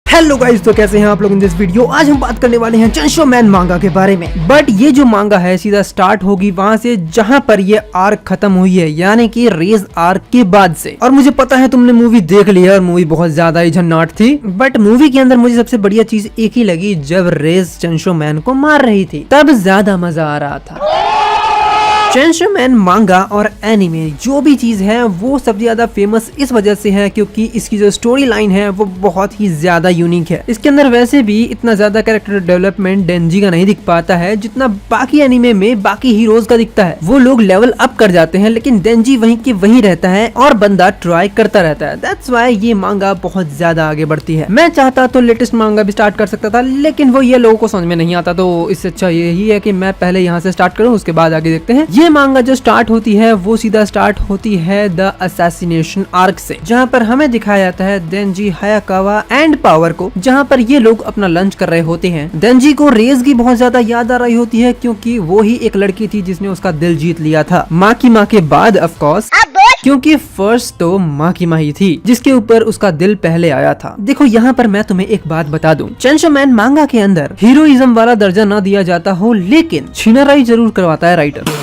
Hello guys, तो कैसे हैं आप लोग इन दिस वीडियो। आज हम बात करने वाले हैं चेंसो मैन मांगा के बारे में। बट ये जो मांगा है सीधा स्टार्ट होगी वहां से जहां पर ये आर्क खत्म हुई है, यानी कि रेज आर्क के बाद से। और मुझे पता है तुमने मूवी देख ली है और मूवी बहुत ज्यादा ही झन्नाट थी, बट मूवी के अंदर मुझे सबसे बढ़िया चीज एक ही लगी, जब रेज चेंसो मैन को मार रही थी तब ज्यादा मजा आ रहा था। चेंसो मैन मांगा और एनिमे जो भी चीज है वो सबसे ज्यादा फेमस इस वजह से है क्योंकि इसकी जो स्टोरी लाइन है वो बहुत ही ज्यादा यूनिक है। इसके अंदर वैसे भी इतना ज्यादा कैरेक्टर डेवलपमेंट डेंजी का नहीं दिख पाता है जितना बाकी एनिमे में बाकी हीरोज का दिखता है। वो लोग लेवल अप कर जाते हैं लेकिन डेंजी वहीं के वहीं रहता है और बंदा ट्राई करता रहता है। दैट्स व्हाई ये मांगा बहुत ज्यादा आगे बढ़ती है। मैं चाहता तो लेटेस्ट मांगा भी स्टार्ट कर सकता था लेकिन वो ये लोगों को समझ में नहीं आता, तो इससे अच्छा यही है कि मैं पहले यहाँ से स्टार्ट करूँ, उसके बाद आगे देखते हैं। ये मांगा जो स्टार्ट होती है वो सीधा स्टार्ट होती है द असैसिनेशन आर्क से, जहाँ पर हमें दिखाया जाता है डेंजी, हायाकावा एंड पावर को, जहाँ पर ये लोग अपना लंच कर रहे होते हैं। डेंजी को रेज की बहुत ज्यादा याद आ रही होती है क्योंकि वो ही एक लड़की थी जिसने उसका दिल जीत लिया था। माँ की माँ के बाद ऑफ कोर्स, क्योंकि फर्स्ट तो माँ की माँ ही थी जिसके ऊपर उसका दिल पहले आया था। देखो यहाँ पर मैं तुम्हें एक बात बता दूं, चेंसो मैन मांगा के अंदर हीरोइज्म वाला दर्जा न दिया जाता हो लेकिन छिनराई जरूर करवाता है राइटर।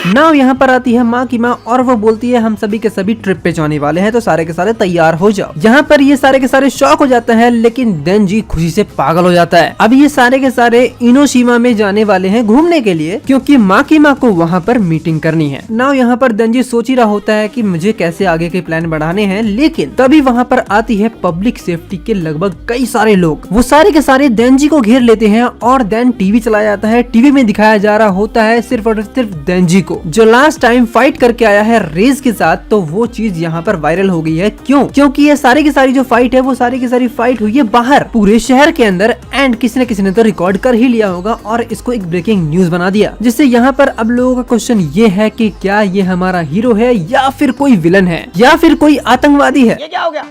नाउ यहाँ पर आती है माँ की माँ और वो बोलती है हम सभी के सभी ट्रिप पे जाने वाले हैं तो सारे के सारे तैयार हो जाओ। यहाँ पर ये सारे के सारे शॉक हो जाते हैं लेकिन डेंजी खुशी से पागल हो जाता है। अब ये सारे के सारे इनोशिमा में जाने वाले हैं घूमने के लिए क्योंकि माँ की माँ को वहाँ पर मीटिंग करनी है। नाउ यहाँ पर डेंजी सोच ही रहा होता है कि मुझे कैसे आगे के प्लान बढ़ाने हैं, लेकिन तभी वहाँ पर आती है पब्लिक सेफ्टी के लगभग कई सारे लोग। वो सारे के सारे डेंजी को घेर लेते हैं और देन टीवी चलाया जाता है। टीवी में दिखाया जा रहा होता है सिर्फ और सिर्फ डेंजी को जो लास्ट टाइम फाइट करके आया है रेज के साथ। तो वो चीज यहाँ पर वायरल हो गई है। क्यों? क्योंकि ये सारी की सारी जो फाइट है वो सारी की सारी फाइट हुई है बाहर पूरे शहर के अंदर एंड किसी न किसी ने तो रिकॉर्ड कर ही लिया होगा और इसको एक ब्रेकिंग न्यूज बना दिया, जिससे यहाँ पर अब लोगों का क्वेश्चन ये है कि क्या ये हमारा हीरो है या फिर कोई विलन है या फिर कोई आतंकवादी है। ये क्या हो गया?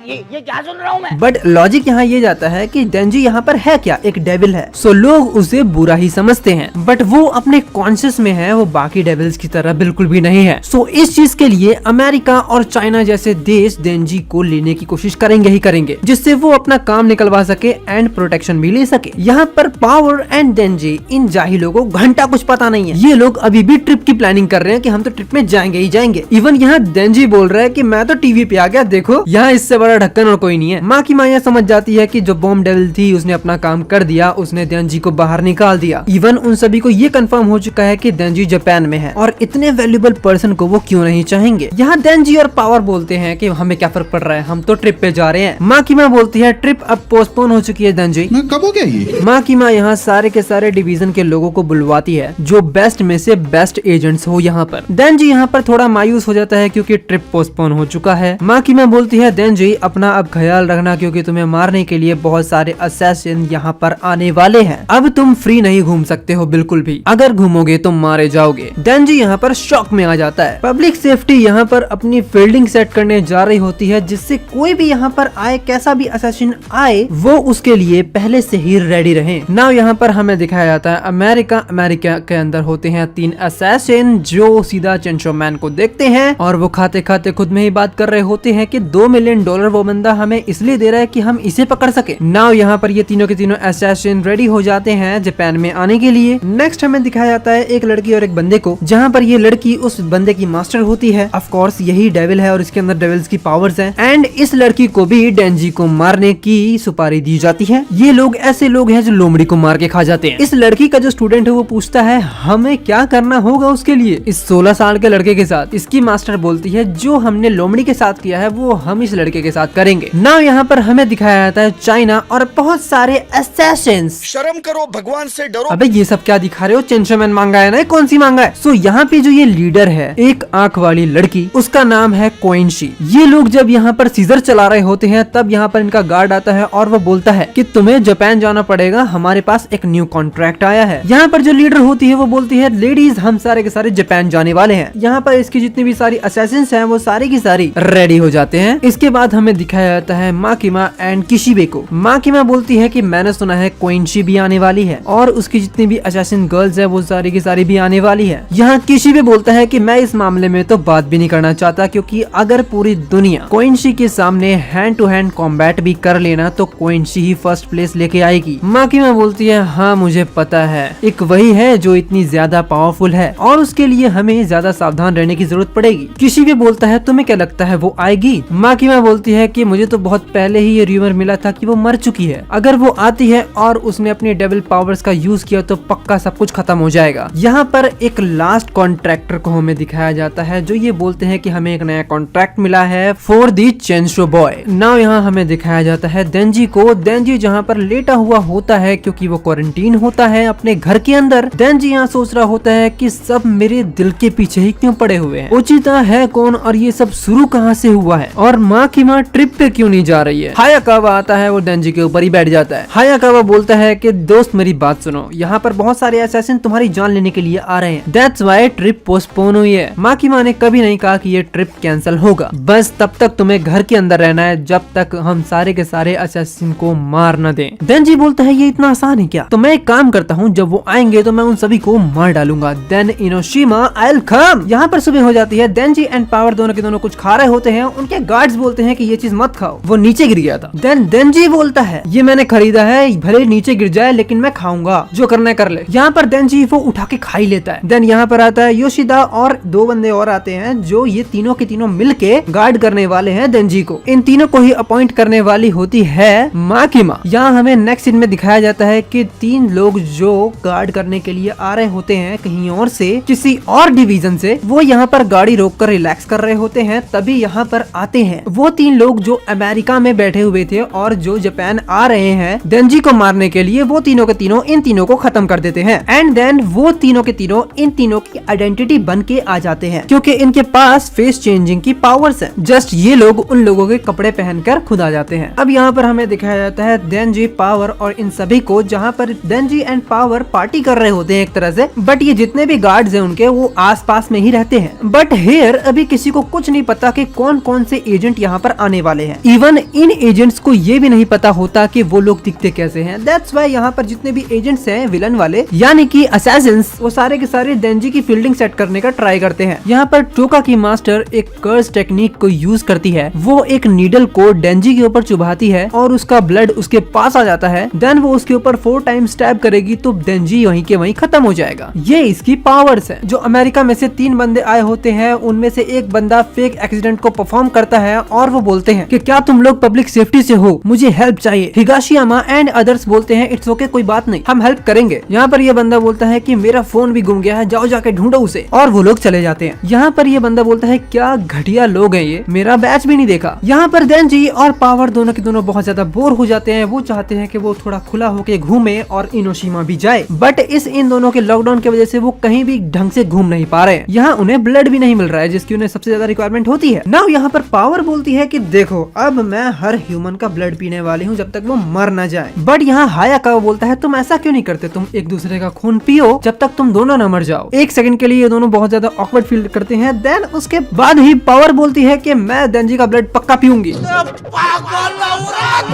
ये क्या सुन रहा हूँ मैं? बट लॉजिक यहाँ ये जाता है कि डेंजी यहाँ पर है क्या, एक डेविल है, सो लोग उसे बुरा ही समझते हैं। बट वो अपने कॉन्शियस में है, वो बाकी डेविल्स की तरह बिल्कुल भी नहीं है। सो इस चीज के लिए अमेरिका और चाइना जैसे देश डेंजी को लेने की कोशिश करेंगे ही करेंगे, जिससे वो अपना काम निकलवा सके एंड प्रोटेक्शन भी ले सके। यहाँ पर पावर एंड डेंजी इन जाहिलों को घंटा कुछ पता नहीं है। ये लोग अभी भी ट्रिप की प्लानिंग कर रहे हैं कि हम तो ट्रिप में जाएंगे ही जाएंगे। इवन यहाँ डेंजी बोल रहा है कि मैं तो टीवी पे आ गया, देखो यहाँ इससे बड़ा ढक्कन और कोई नहीं है। माँ की माँ समझ जाती है कि जो बॉम्ब डेविल थी उसने अपना काम कर दिया, उसने डेंजी को बाहर निकाल दिया। इवन उन सभी को ये कंफर्म हो चुका है कि डेंजी जापान में है और इतने वैल्यूएबल पर्सन को वो क्यों नहीं चाहेंगे। यहाँ डेंजी और पावर बोलते हैं कि हमें क्या फर्क पड़ रहा है, हम तो ट्रिप पे जा रहे हैं। माँ की माँ बोलती है ट्रिप अब पोस्टपोन हो चुकी है डेंजी। कब हो गया ये? माँ की माँ यहाँ सारे के सारे डिवीजन के लोगों को बुलवाती है जो बेस्ट में से बेस्ट एजेंट्स हो यहाँ पर। डेंजी यहाँ पर थोड़ा मायूस हो जाता है क्योंकि ट्रिप पोस्टपोन हो चुका है। माँ की माँ बोलती है डेंजी अपना अब ख्याल रखना क्योंकि तुम्हें मारने के लिए बहुत सारे असैसिन यहाँ पर आने वाले हैं। अब तुम फ्री नहीं घूम सकते हो बिल्कुल भी, अगर घूमोगे तो मारे जाओगे। डेंजी यहाँ पर शॉक में आ जाता है। पब्लिक सेफ्टी यहाँ पर अपनी फील्डिंग सेट करने जा रही होती है जिससे कोई भी यहाँ पर आए, कैसा भी असैसिन आए, वो उसके लिए पहले से ही रेडी रहे। नाउ यहाँ पर हमें दिखाया जाता है अमेरिका के अंदर होते हैं 3 असैसिन जो सीधा चेंसो मैन को देखते हैं और वो खाते खाते खुद में ही बात कर रहे होते हैं कि $2 मिलियन वो बंदा हमें इसलिए दे रहा है कि हम इसे पकड़ सके। नाउ यहाँ पर ये तीनों के तीनों असैसिन रेडी हो जाते हैं जापान में आने के लिए। नेक्स्ट हमें दिखाया जाता है एक लड़की और एक बंदे को, जहाँ पर ये लड़की उस बंदे की मास्टर होती है। ऑफ कोर्स यही डेविल है और इसके अंदर डेविल्स की पावर्स हैं एंड इस लड़की को भी डेंजी को मारने की सुपारी दी जाती है। ये लोग ऐसे लोग हैं जो लोमड़ी को मार के खा जाते हैं। इस लड़की का जो स्टूडेंट है वो पूछता है हमें क्या करना होगा उसके लिए इस 16 साल के लड़के के साथ। इसकी मास्टर बोलती है जो हमने लोमड़ी के साथ किया है वो हम इस लड़के के साथ करेंगे। नाउ यहाँ पर हमें दिखाया जाता है चाइना और बहुत सारे असैसिन्स। शर्म करो, भगवान से डरो। अबे ये सब क्या दिखा रहे हो? चेंसो मैन मांगा है ना, कौन सी मांगा है? सो यहाँ पे जो ये लीडर है एक आंख वाली लड़की, उसका नाम है कोइनशी। ये लोग जब यहाँ पर सीजर चला रहे होते हैं तब यहाँ पर इनका गार्ड आता है और वो बोलता है कि तुम्हें जापान जाना पड़ेगा, हमारे पास एक न्यू कॉन्ट्रैक्ट आया है। यहाँ पर जो लीडर होती है वो बोलती है लेडीज हम सारे के सारे जापान जाने वाले हैं। यहाँ पर इसकी जितनी भी सारी असैसिन्स हैं वो सारी की सारी रेडी हो जाते हैं। इसके बाद हमें हमें दिखाया जाता है माकिमा एंड किशिबे को। माकिमा बोलती है कि मैंने सुना है कोइनशी भी आने वाली है और उसकी जितनी भी असैसिन गर्ल्स है वो सारी की सारी भी आने वाली है। यहाँ किशिबे बोलता है कि मैं इस मामले में तो बात भी नहीं करना चाहता, क्योंकि अगर पूरी दुनिया कोइनशी के सामने हैंड टू हैंड कॉम्बैट भी कर लेना तो कोइनशी ही फर्स्ट प्लेस लेके आएगी। माकिमा बोलती है हाँ मुझे पता है, एक वही है जो इतनी ज्यादा पावरफुल है और उसके लिए हमें ज्यादा सावधान रहने की जरूरत पड़ेगी। किशिबे बोलता है तुम्हें क्या लगता है वो आएगी? माकिमा बोलती है कि मुझे तो बहुत पहले ही ये र्यूमर मिला था कि वो मर चुकी है, अगर वो आती है और उसने अपने डेविल पावर्स का यूज किया तो पक्का सब कुछ खत्म हो जाएगा। यहाँ पर एक लास्ट कॉन्ट्रैक्टर को हमें दिखाया जाता है जो ये बोलते हैं कि हमें एक नया कॉन्ट्रैक्ट मिला है फॉर दी चेंशो बॉय। नाउ यहाँ हमें दिखाया जाता है देंजी को। देंजी जहाँ पर लेटा हुआ होता है क्योंकि वो क्वारंटीन होता है अपने घर के अंदर। देंजी यहाँ सोच रहा होता है कि सब मेरे दिल के पीछे ही क्यों पड़े हुए हैं, उचिता है कौन और ये सब शुरू कहाँ से हुआ है और माँ की माँ ट्रिप पे क्यों नहीं जा रही है। हायाकावा आता है वो देंजी के ऊपर ही बैठ जाता है। हायाकावा बोलता है कि दोस्त मेरी बात सुनो, यहाँ पर बहुत सारे असैसिन तुम्हारी जान लेने के लिए आ रहे हैं, दैट्स व्हाई ट्रिप पोस्टपोन हुई है। माँ की माँ ने कभी नहीं कहा कि ये ट्रिप कैंसिल होगा, बस तब तक तुम्हें घर के अंदर रहना है जब तक हम सारे के सारे असैसिन को मार न दें। देंजी बोलता है ये इतना आसान है क्या, तो मैं एक काम करता हूँ जब वो आएंगे तो मैं उन सभी को मार डालूंगा, देन इनोशिमा आई विल कम। यहाँ पर सुबह हो जाती है। देंजी एंड पावर दोनों के दोनों कुछ खा रहे होते हैं, उनके गार्ड्स बोलते हैं कि ये चीज मत खाओ, वो नीचे गिर गया था। देन देंजी बोलता है ये मैंने खरीदा है, भले नीचे गिर जाए लेकिन मैं खाऊंगा, जो करना है कर ले। यहाँ पर देंजी वो उठा के खा ही लेता है। देन यहाँ पर आता है योशिदा और दो बंदे और आते हैं जो ये तीनों के तीनों मिलके गार्ड करने वाले हैं देंजी को। इन तीनों को ही अपॉइंट करने वाली होती है माकिमा। यहाँ हमें नेक्स्ट सीन में दिखाया जाता है कि तीन लोग जो गार्ड करने के लिए आ रहे होते हैं कहीं और से, किसी और डिवीजन से, वो यहाँ पर गाड़ी रोककर रिलैक्स कर रहे होते हैं। तभी यहाँ पर आते हैं वो तीन लोग जो अमेरिका में बैठे हुए थे और जो जापान आ रहे हैं देंजी को मारने के लिए। वो तीनों के तीनों इन तीनों को खत्म कर देते हैं एंड देन वो तीनों के तीनों इन तीनों की आइडेंटिटी बन के आ जाते हैं क्योंकि इनके पास फेस चेंजिंग की पावर्स है। जस्ट ये लोग उन लोगों के कपड़े पहनकर खुद आ जाते हैं। अब यहाँ पर हमें दिखाया जाता है देंजी, पावर और इन सभी को, जहाँ पर देंजी एंड पावर पार्टी कर रहे होते हैं एक तरह से, बट ये जितने भी गार्ड्स हैं उनके वो आसपास में ही रहते हैं। बट हियर अभी किसी को कुछ नहीं पता कि कौन कौन से एजेंट यहाँ पर आने वाले हैं। इवन इन एजेंट्स को ये भी नहीं पता होता कि वो लोग दिखते कैसे हैं। दैट्स व्हाई यहाँ पर जितने भी एजेंट्स हैं विलन वाले यानी कि असैसिन्स, वो सारे के सारे देंजी की फील्डिंग सेट करने का ट्राई करते हैं। यहाँ पर टोका की मास्टर एक कर्स टेक्निक को यूज करती है। वो एक नीडल को देंजी के ऊपर चुभाती है और उसका ब्लड उसके पास आ जाता है। देन वो उसके ऊपर 4 टाइम्स स्टैब करेगी तो देंजी वहीं के वहीं खत्म हो जाएगा। ये इसकी पावर्स है। जो अमेरिका में से 3 बंदे आए होते हैं उनमें से एक बंदा फेक एक्सीडेंट को परफॉर्म करता है और वो बोलते हैं कि क्या तुम लोग पब्लिक सेफ्टी से हो, मुझे हेल्प चाहिए। हिगाशियामा एंड अदर्स बोलते हैं इट्स ओके, कोई बात नहीं, हम हेल्प करेंगे। यहाँ पर ये बंदा बोलता है कि मेरा फोन भी गुम गया है, जाओ जाके ढूंढो उसे, और वो लोग चले जाते हैं। यहाँ पर ये बंदा बोलता है क्या घटिया लोग हैं ये, मेरा बैच भी नहीं देखा। यहाँ पर देंजी और पावर दोनों के दोनों बहुत ज्यादा बोर हो जाते हैं। वो चाहते हैं कि वो थोड़ा खुला होके घूमे और इनोशिमा भी जाए, बट इन दोनों के लॉकडाउन की वजह से वो कहीं भी ढंग से घूम नहीं पा रहे हैं। यहाँ उन्हें ब्लड भी नहीं मिल रहा है जिसकी उन्हें सबसे ज्यादा रिक्वायरमेंट होती है। नाउ यहाँ पर पावर बोलती है कि देखो अब मैं हर ह्यूमन का ब्लड पीने वाली हूँ जब तक वो मर न जाए। बट यहाँ हायाकावा बोलता है तुम ऐसा क्यों नहीं करते, तुम एक दूसरे का खून पियो जब तक तुम दोनों न मर जाओ। एक सेकंड के लिए ये दोनों बहुत ज्यादा ऑकवर्ड फील करते हैं। देन उसके बाद ही पावर बोलती है कि मैं देंजी का ब्लड पक्का पीऊंगी।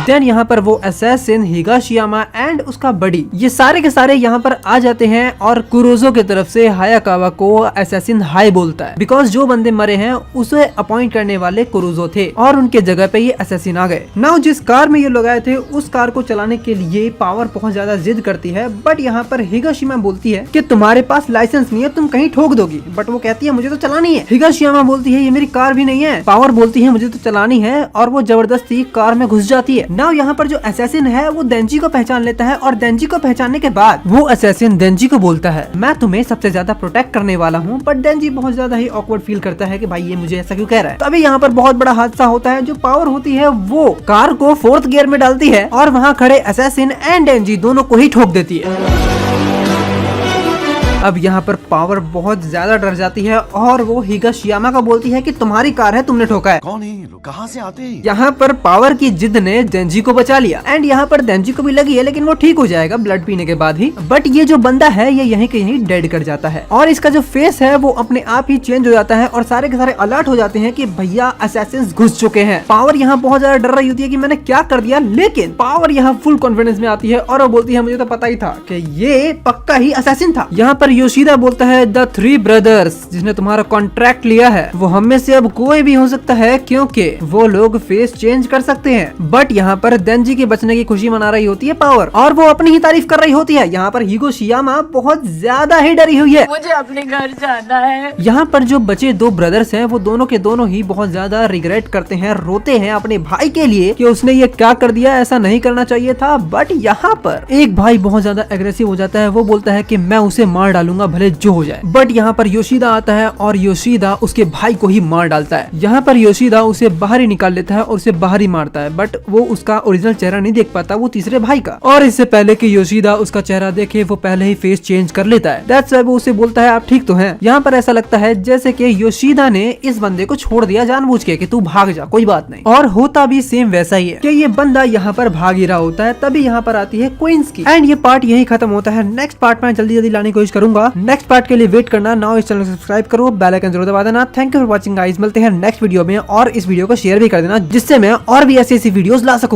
देन यहाँ पर वो असैसिन हिगाशियामा एंड उसका बडी ये सारे के सारे यहाँ पर आ जाते हैं और कुरोजो की तरफ से हायाकावा को असैसिन हाई बोलता है बिकॉज जो बंदे मरे हैं उसे अपॉइंट करने वाले कुरोजो थे और उनके जगह पे ये असैसिन आ गए। नाउ जिस कार में ये लोग आए थे उस कार को चलाने के लिए पावर बहुत ज्यादा जिद करती है, बट यहाँ पर हिगाशिमा बोलती है कि तुम्हारे पास लाइसेंस नहीं है, तुम कहीं ठोक दोगी। बट वो कहती है मुझे तो चलानी है। हिगाशिमा बोलती है ये मेरी कार भी नहीं है। पावर बोलती है मुझे तो चलानी है और वो जबरदस्ती कार में घुस जाती है। नाउ यहाँ पर जो असैसिन है वो देंजी को पहचान लेता है और देंजी को पहचानने के बाद वो असैसिन देंजी को बोलता है मैं तुम्हें सबसे ज्यादा प्रोटेक्ट करने वाला हूँ। बट देंजी बहुत ज्यादा ही ऑकवर्ड फील करता है कि भाई ये मुझे ऐसा क्यों कह रहा है। तभी यहाँ पर बहुत बड़ा हादसा होता है। जो पावर होती है वो कार को 4th गियर में डालती है और वहाँ खड़े असैसिन एंड देंजी दोनों को ही ठोक देती है। अब यहाँ पर पावर बहुत ज्यादा डर जाती है और वो हिगाशियामा का बोलती है कि तुम्हारी कार है, तुमने ठोका है। कौन है ये लोग, कहाँ से आते हैं? यहाँ पर पावर की जिद ने डेंजी को बचा लिया एंड यहाँ पर डेंजी को भी लगी है, लेकिन वो ठीक हो जाएगा ब्लड पीने के बाद ही। बट ये जो बंदा है ये यहीं के यहीं डेड कर जाता है और इसका जो फेस है वो अपने आप ही चेंज हो जाता है और सारे के सारे अलर्ट हो जाते हैं कि भैया असैसिन्स घुस चुके हैं। पावर यहाँ बहुत ज्यादा डर रही होती है कि मैंने क्या कर दिया, लेकिन पावर यहाँ फुल कॉन्फिडेंस में आती है और वो बोलती है मुझे तो पता ही था कि ये पक्का ही असैसिन था। यहाँ पर योशिदा बोलता है द 3 ब्रदर्स जिसने तुम्हारा कॉन्ट्रैक्ट लिया है वो हम में से अब कोई भी हो सकता है क्योंकि वो लोग फेस चेंज कर सकते हैं। बट यहाँ पर डेंजी के बचने की खुशी मना रही होती है पावर और वो अपनी ही तारीफ कर रही होती है। यहाँ पर हिगाशियामा बहुत ज्यादा ही डरी हुई है, मुझे अपने घर जाना है। यहाँ पर जो बचे 2 ब्रदर्स हैं वो दोनों के दोनों ही बहुत ज्यादा रिग्रेट करते हैं, रोते हैं अपने भाई के लिए कि उसने ये क्या कर दिया, ऐसा नहीं करना चाहिए था। बट यहाँ पर एक भाई बहुत ज्यादा एग्रेसिव हो जाता है, वो बोलता है कि मैं उसे मार डालूंगा भले जो हो जाए। बट यहाँ पर योशिदा आता है और योशिदा उसके भाई को ही मार डालता है। यहाँ पर योशिदा उसे बाहर ही निकाल लेता है और उसे बाहर ही मारता है, बट वो उसका ओरिजिनल चेहरा नहीं देख पाता, वो तीसरे भाई का। और इससे पहले कि योशिदा उसका चेहरा देखे वो पहले ही फेस चेंज कर लेता है। दैट्स व्हाई वो उसे बोलता है आप ठीक तो हैं। यहाँ पर ऐसा लगता है जैसे कि योशिदा ने इस बंदे को छोड़ दिया जानबूझ के कि तू भाग जा, कोई बात नहीं। और होता भी सेम वैसा ही है कि ये बंदा यहाँ पर भाग ही रहा होता है, तभी यहाँ पर आती है क्वींस की एंड ये पार्ट यही खत्म होता है। नेक्स्ट पार्ट में जल्दी लाने की कोशिश करूंगा। नेक्स्ट पार्ट के लिए वेट करना। नाउ इस चैनल को सब्सक्राइब करो, बेल आइकन जरूर दबा देना। Thank you for watching guys, मिलते हैं नेक्स्ट वीडियो में और इस वीडियो को शेयर भी कर देना जिससे मैं और भी ऐसी वीडियोस ला सकूं।